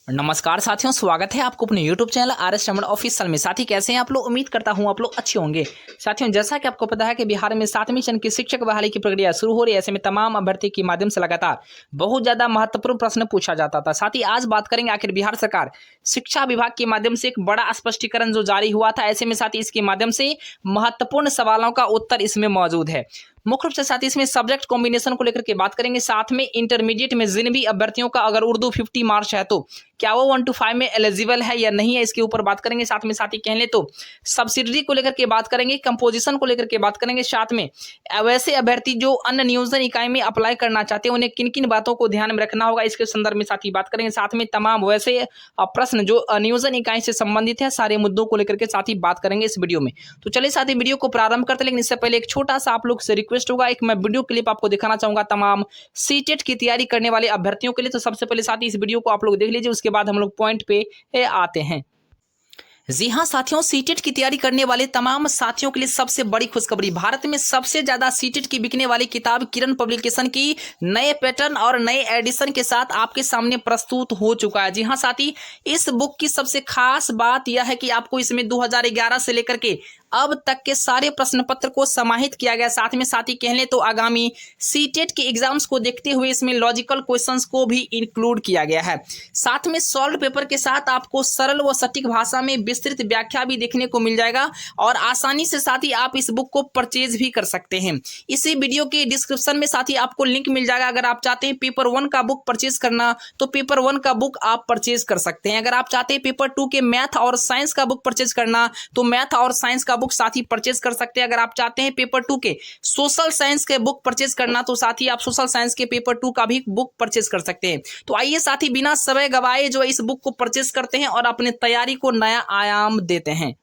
नमस्कार साथियों, स्वागत है आपको अपने YouTube channel RS Raman official में। साथी कैसे हैं आप लोग? उम्मीद करता हूं आप लोग अच्छे होंगे। साथियों, जैसा कि आपको पता है कि बिहार में 7वीं श्रेणी की शिक्षक बहाली की प्रक्रिया शुरू हो रही है। ऐसे में तमाम अभ्यर्थी के माध्यम से लगातार बहुत ज्यादा महत्वपूर्ण प्रश्न पूछा जाता था। साथ ही आज बात करेंगे आखिर बिहार सरकार शिक्षा विभाग के माध्यम से एक बड़ा स्पष्टीकरण जो जारी हुआ था। ऐसे में साथ ही इसके माध्यम से महत्वपूर्ण सवालों का उत्तर इसमें मौजूद है। मुख्य रूप से साथ ही इसमें सब्जेक्ट कॉम्बिनेशन को लेकर के बात करेंगे। साथ में इंटरमीडिएट में जिन भी अभ्यर्थियों का अगर उर्दू 50 मार्क्स है तो क्या वो 1 to 5 में एलिजिबल है या नहीं है, इसके ऊपर बात करेंगे। साथ में साथ ही कह लें तो सब्सिडी को लेकर के बात करेंगे, कंपोजिशन को लेकर के बात करेंगे। साथ में वैसे अभ्यर्थी जो अन्य नियोजन इकाई में अप्लाई करना चाहते हैं उन्हें किन किन बातों को ध्यान में रखना होगा, इसके संदर्भ में साथ ही बात करेंगे। साथ में तमाम वैसे प्रश्न जो नियोजन इकाई से संबंधित है सारे मुद्दों को लेकर के साथ ही बात करेंगे इस वीडियो में। तो चलिए साथ ही वीडियो को प्रारंभ करते हैं, लेकिन इससे पहले एक छोटा सा आप लोग से रिक्वेस्ट होगा, एक मैं वीडियो क्लिप आपको दिखाना चाहूंगा तमाम सीटेट की तैयारी करने वाले अभ्यर्थियों के लिए। तो सबसे पहले साथ ही इस वीडियो को आप लोग देख लीजिए, उसके बाद हम लोग पॉइंट पे आते हैं। जी हाँ साथियों, सीटेट की तैयारी करने वाले तमाम साथियों के लिए सबसे बड़ी खुशखबरी। भारत में सबसे ज्यादा सीटेट की बिकने वाली किताब किरण पब्लिकेशन की नए पैटर्न और नए एडिशन के साथ आपके सामने प्रस्तुत हो चुका है। जी हाँ साथी, इस बुक की सबसे खास बात यह है कि आपको इसमें 2011 से लेकर के अब तक के सारे प्रश्न पत्र को समाहित किया गया। साथ में साथ ही कह लें तो आगामी सीटेट के एग्जाम्स को देखते हुए इसमें लॉजिकल क्वेश्चंस को भी इंक्लूड किया गया है। साथ में सॉल्व पेपर के साथ आपको सरल व सटीक भाषा में विस्तृत व्याख्या भी देखने को मिल जाएगा और आसानी से साथ ही आप इस बुक को परचेज भी कर सकते हैं। इसी वीडियो के डिस्क्रिप्शन में साथ ही आपको लिंक मिल जाएगा। अगर आप चाहते हैं पेपर 1 का बुक परचेज करना तो पेपर 1 का बुक आप परचेज कर सकते हैं। अगर आप चाहते हैं पेपर 2 के मैथ और साइंस का बुक परचेज करना तो मैथ और साइंस का बुक साथ ही परचेज कर सकते हैं। अगर आप चाहते हैं पेपर 2 के सोशल साइंस के बुक परचेज करना तो साथ ही आप सोशल साइंस के पेपर 2 का भी बुक परचेज कर सकते हैं। तो आइए साथ ही बिना समय गवाए जो इस बुक को परचेज करते हैं और अपने तैयारी को नया आयाम देते हैं।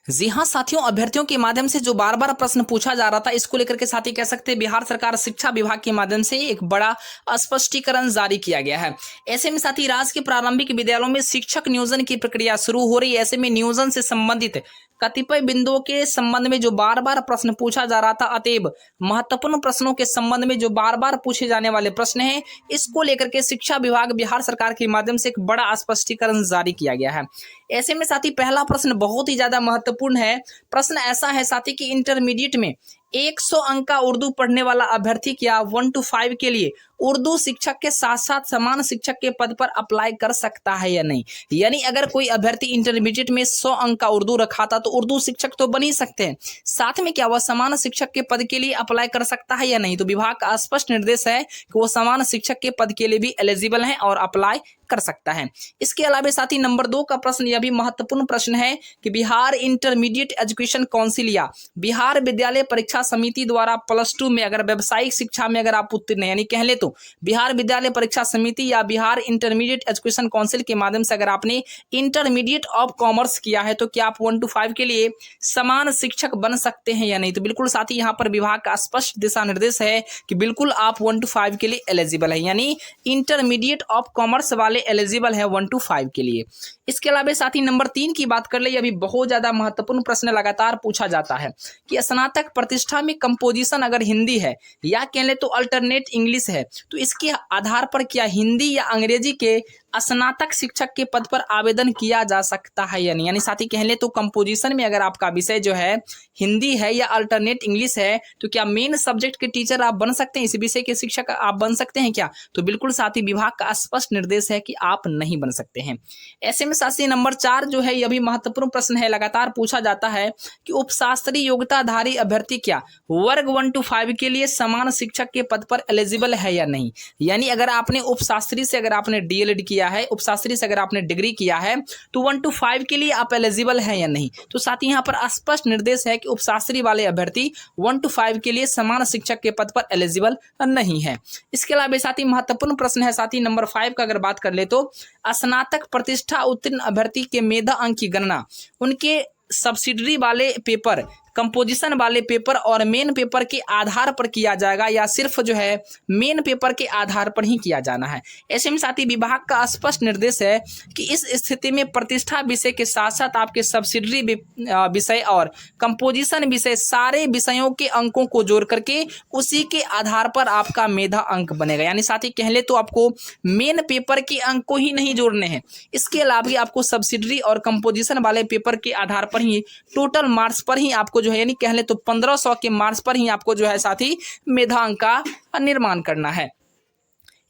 जी हाँ साथियों, अभ्यर्थियों के माध्यम से जो बार बार प्रश्न पूछा जा रहा था इसको लेकर के साथ ही कह सकते हैं बिहार सरकार शिक्षा विभाग के माध्यम से एक बड़ा स्पष्टीकरण जारी किया गया है। ऐसे में साथ ही राज्य के प्रारंभिक विद्यालयों में शिक्षक नियोजन की प्रक्रिया शुरू हो रही है। ऐसे में नियोजन से संबंधित कतिपय बिंदुओं के संबंध में जो बार बार प्रश्न पूछा जा रहा था, अतएव महत्वपूर्ण प्रश्नों के संबंध में जो बार बार पूछे जाने वाले प्रश्न हैं इसको लेकर के शिक्षा विभाग बिहार सरकार के माध्यम से एक बड़ा स्पष्टीकरण जारी किया गया है। ऐसे में साथी पहला प्रश्न बहुत ही ज्यादा महत्वपूर्ण है। प्रश्न ऐसा है साथी कि इंटरमीडिएट में 100 अंक का उर्दू पढ़ने वाला अभ्यर्थी क्या 1 to 5 के लिए उर्दू शिक्षक के साथ साथ समान शिक्षक के पद पर अप्लाई कर सकता है या नहीं। यानी अगर कोई अभ्यर्थी इंटरमीडिएट में 100 अंक का उर्दू रखा था तो उर्दू शिक्षक तो बन ही सकते हैं, साथ में क्या वह समान शिक्षक के पद के लिए अप्लाई कर सकता है या नहीं। तो विभाग का स्पष्ट निर्देश है कि वो समान शिक्षक के पद के लिए भी एलिजिबल है और अप्लाई कर सकता है। इसके अलावा साथ ही नंबर 2 का प्रश्न, यह भी महत्वपूर्ण प्रश्न है कि बिहार इंटरमीडिएट एजुकेशन काउंसिल या बिहार विद्यालय परीक्षा समिति द्वारा +2 में अगर व्यावसायिक शिक्षा में अगर आप उत्तीर्ण यानी कह ले तो बिहार विद्यालय परीक्षा समिति या बिहार इंटरमीडिएट एजुकेशन काउंसिल के माध्यम से अगर आपने इंटरमीडिएट ऑफ कॉमर्स किया है तो क्या आप 1 to 5 के लिए समान शिक्षक बन सकते हैं या नहीं। तो बिल्कुल साथ ही यहाँ पर विभाग का स्पष्ट दिशा निर्देश है कि बिल्कुल आप 1 to 5 के लिए एलिजिबल है, यानी इंटरमीडिएट ऑफ कॉमर्स वाले एलिजिबल है 1 to 5 के लिए। इसके अलावा साथ ही नंबर 3 की बात कर ले, अभी बहुत ज्यादा महत्वपूर्ण प्रश्न लगातार पूछा जाता है कि स्नातक प्रतिष्ठा में कंपोजिशन अगर हिंदी है या कह ले तो अल्टरनेट इंग्लिश है तो इसके आधार पर क्या हिंदी या अंग्रेजी के स्नातक शिक्षक के पद पर आवेदन किया जा सकता है या नहीं। यानी साथ ही कह ले तो कंपोजिशन में अगर आपका विषय जो है हिंदी है या अल्टरनेट इंग्लिश है तो क्या मेन सब्जेक्ट के टीचर आप बन सकते हैं, इस विषय के शिक्षक आप बन सकते हैं क्या। तो बिल्कुल साथ ही विभाग का स्पष्ट निर्देश है कि आप नहीं बन सकते हैं। ऐसे में साथ ही नंबर 4 जो है यह भी महत्वपूर्ण प्रश्न है, लगातार पूछा जाता है कि उपशास्त्री योग्यताधारी अभ्यर्थी क्या वर्ग 1 to 5 के लिए समान शिक्षक के पद पर एलिजिबल है या नहीं। यानी अगर आपने उपशास्त्री से अगर आपने डीएलएड किया है, उपशास्त्री से अगर आपने डिग्री किया है तो 1 to 5 के लिए आप एलिजिबल है या नहीं। तो साथ ही यहाँ पर स्पष्ट निर्देश है कि उपशास्त्री वाले अभ्यर्थी 1 to 5 के लिए समान शिक्षक के पद पर एलिजिबल नहीं है। इसके अलावा साथ ही महत्वपूर्ण प्रश्न है साथ ही नंबर 5 का अगर बात कर ले तो स्नातक प्रतिष्ठा उत्तीर्ण अभ्यर्थी के मेधा अंक की गणना उनके सब्सिडरी वाले पेपर कंपोजिशन वाले पेपर और मेन पेपर के आधार पर किया जाएगा या सिर्फ जो है मेन पेपर के आधार पर ही किया जाना है। ऐसे में साथी विभाग का स्पष्ट निर्देश है कि इस स्थिति में प्रतिष्ठा विषय के साथ साथ आपके सब्सिडरी विषय और कंपोजिशन विषय सारे विषयों के अंकों को जोड़ करके उसी के आधार पर आपका मेधा अंक बनेगा। यानी साथी कह ले तो आपको मेन पेपर के अंक को ही नहीं जोड़ने हैं, इसके अलावा भी आपको सब्सिडरी और कंपोजिशन वाले पेपर के आधार पर ही टोटल मार्क्स पर ही आपको जो है यानी कह ले तो 1500 के मार्क्स पर ही आपको जो है साथी मेधा अंक का निर्माण करना है।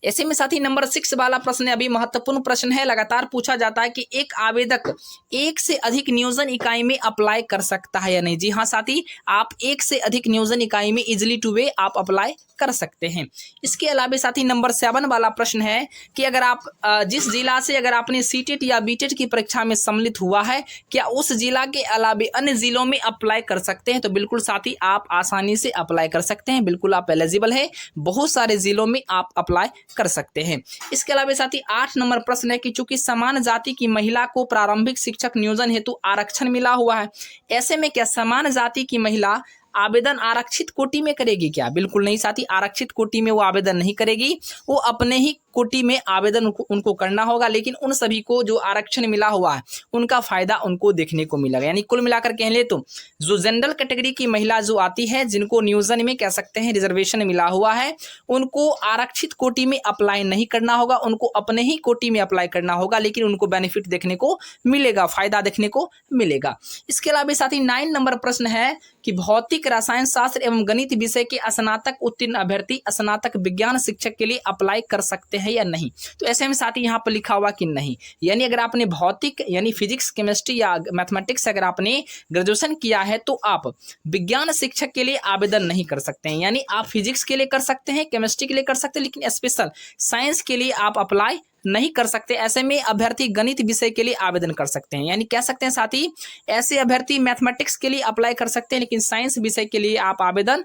ऐसे में साथी नंबर 6 वाला प्रश्न अभी महत्वपूर्ण प्रश्न है। लगातार पूछा जाता है कि एक आवेदक एक से अधिक नियोजन इकाई में अप्लाई कर सकता है या नहीं। जी हाँ साथी, आप एक से अधिक नियोजन इकाई में इजिली टू वे आप अप्लाई कर सकते हैं। इसके अलावा साथी नंबर 7 वाला प्रश्न है कि अगर आप जिस जिला से अगर आपने सीटेट या बीटेट की परीक्षा में सम्मिलित हुआ है, क्या उस जिला के अलावा अन्य जिलों में अप्लाई कर सकते हैं? तो बिल्कुल साथी आप आसानी से अप्लाई कर सकते हैं, बिल्कुल आप एलिजिबल है, बहुत सारे जिलों में आप अप्लाई कर सकते हैं। इसके अलावा साथी 8 नंबर प्रश्न है कि चूंकि समान जाति की महिला को प्रारंभिक शिक्षक नियोजन हेतु आरक्षण मिला हुआ है, ऐसे में क्या समान जाति की महिला आवेदन आरक्षित कोटि में करेगी क्या? बिल्कुल नहीं साथी, आरक्षित कोटि में वो आवेदन नहीं करेगी, वो अपने ही कोटि में आवेदन उनको करना होगा। लेकिन उन सभी को जो आरक्षण मिला हुआ है उनका फायदा उनको देखने को मिलेगा। यानी कुल मिलाकर कह ले तो जो जनरल कैटेगरी की महिला जो आती है, जिनको नियोजन में कह सकते हैं रिजर्वेशन मिला हुआ है, उनको आरक्षित कोटि में अप्लाई नहीं करना होगा, उनको अपने ही कोटि में अप्लाई करना होगा, लेकिन उनको बेनिफिट देखने को मिलेगा, फायदा देखने को मिलेगा। इसके अलावा साथी 9 नंबर प्रश्न है कि भौतिक रसायन शास्त्र एवं गणित विषय के स्नातक उत्तीर्ण अभ्यर्थी स्नातक विज्ञान शिक्षक के लिए अप्लाई कर सकते हैं या नहीं। तो ऐसे में साथी यहाँ पर लिखा हुआ कि नहीं, यानी अगर आपने भौतिक यानी फिजिक्स केमिस्ट्री या मैथमेटिक्स अगर आपने ग्रेजुएशन किया है तो आप विज्ञान शिक्षक के लिए आवेदन नहीं कर सकते हैं। यानी आप फिजिक्स के लिए कर सकते हैं, केमिस्ट्री के लिए कर सकते हैं, लेकिन स्पेशल साइंस के लिए आप अप्लाई नहीं कर सकते। ऐसे में अभ्यर्थी गणित विषय के लिए आवेदन कर सकते हैं। यानी कह सकते हैं साथी ऐसे अभ्यर्थी मैथमेटिक्स के लिए अप्लाई कर सकते हैं, लेकिन साइंस विषय के लिए आप आवेदन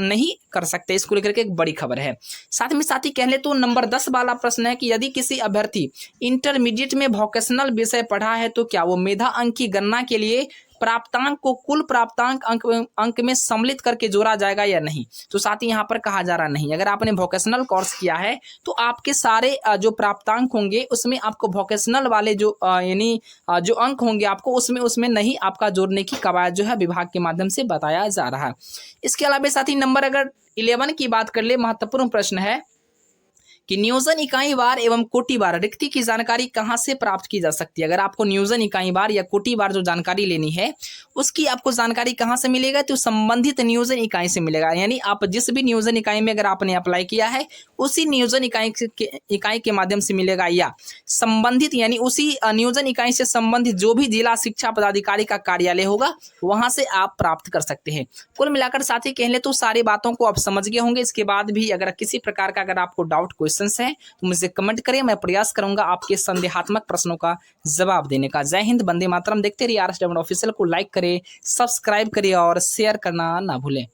नहीं कर सकते। इसको लेकर के एक बड़ी खबर है। साथ में साथी कह ले तो नंबर 10 वाला प्रश्न है कि यदि किसी अभ्यर्थी इंटरमीडिएट में वोकेशनल विषय पढ़ा है तो क्या वो मेधा अंक की गणना के लिए प्राप्तांक को कुल प्राप्तांक अंक में सम्मिलित करके जोड़ा जाएगा या नहीं। तो साथ ही यहाँ पर कहा जा रहा नहीं, अगर आपने वोकेशनल कोर्स किया है तो आपके सारे जो प्राप्तांक होंगे उसमें आपको वोकेशनल वाले जो यानी जो अंक होंगे आपको उसमें नहीं आपका जोड़ने की कवायद जो है विभाग के माध्यम से बताया जा रहा है। इसके अलावा साथ ही नंबर अगर 11 की बात कर ले, महत्वपूर्ण प्रश्न है कि नियोजन इकाई वार एवं कोटि वार रिक्ति की जानकारी कहाँ से प्राप्त की जा सकती है। अगर आपको नियोजन इकाई वार या कोटि वार जो जानकारी लेनी है उसकी आपको जानकारी कहाँ से मिलेगा, तो संबंधित नियोजन इकाई से मिलेगा। यानी आप जिस भी नियोजन इकाई में अगर आपने अप्लाई किया है उसी नियोजन इकाई के माध्यम से मिलेगा, या संबंधित यानी उसी नियोजन इकाई से संबंधित जो भी जिला शिक्षा पदाधिकारी का कार्यालय होगा वहां से आप प्राप्त कर सकते हैं। कुल मिलाकर साथी कह ले तो सारी बातों को आप समझ गए होंगे। इसके बाद भी अगर किसी प्रकार का अगर आपको डाउट है तो मुझे कमेंट करें, मैं प्रयास करूंगा आपके संदेहात्मक प्रश्नों का जवाब देने का। जय हिंद, वंदे मातरम। देखते रहिए RS डायमंड ऑफिशियल को लाइक करें, सब्सक्राइब करें और शेयर करना ना भूलें।